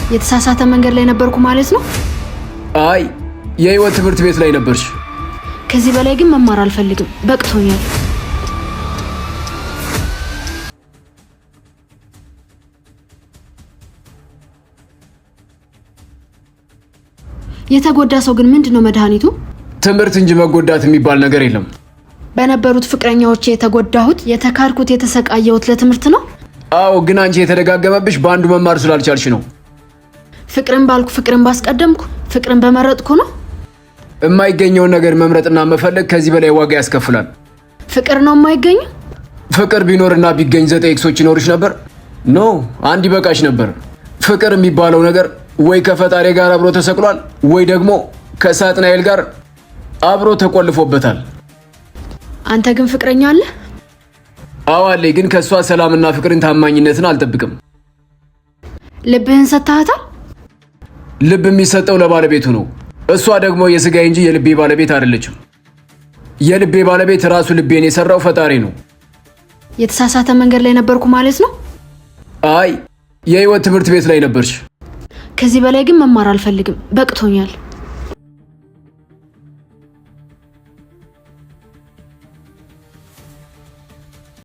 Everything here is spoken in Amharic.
የተሳሳተ መንገድ ላይ ነበርኩ ማለት ነው? አይ የህይወት ትምህርት ቤት ላይ ነበርሽ። ከዚህ በላይ ግን መማር አልፈልግም፣ በቅቶኛል። የተጎዳ ሰው ግን ምንድነው መድኃኒቱ? ትምህርት እንጂ መጎዳት የሚባል ነገር የለም። በነበሩት ፍቅረኛዎቼ የተጎዳሁት፣ የተካርኩት፣ የተሰቃየሁት ለትምህርት ነው? አዎ፣ ግን አንቺ የተደጋገመብሽ በአንዱ መማር ስላልቻልሽ ነው። ፍቅርን ባልኩ ፍቅርን ባስቀደምኩ ፍቅርን በመረጥኩ ነው። የማይገኘውን ነገር መምረጥና መፈለግ ከዚህ በላይ ዋጋ ያስከፍላል። ፍቅር ነው የማይገኘው? ፍቅር ቢኖርና ቢገኝ 9 ኤክሶች ይኖርሽ ነበር? ኖ፣ አንድ ይበቃሽ ነበር። ፍቅር የሚባለው ነገር ወይ ከፈጣሪ ጋር አብሮ ተሰቅሏል ወይ ደግሞ ከሳጥናኤል ጋር አብሮ ተቆልፎበታል። አንተ ግን ፍቅረኛ አለ? አዎ አለኝ፣ ግን ከሷ ሰላምና ፍቅርን ታማኝነትን አልጠብቅም። ልብህን ሰጥተሃታል? ልብ የሚሰጠው ለባለቤቱ ነው። እሷ ደግሞ የስጋዬ እንጂ የልቤ ባለቤት አይደለችም። የልቤ ባለቤት ራሱ ልቤን የሰራው ፈጣሪ ነው። የተሳሳተ መንገድ ላይ ነበርኩ ማለት ነው? አይ የህይወት ትምህርት ቤት ላይ ነበርሽ። ከዚህ በላይ ግን መማር አልፈልግም፣ በቅቶኛል።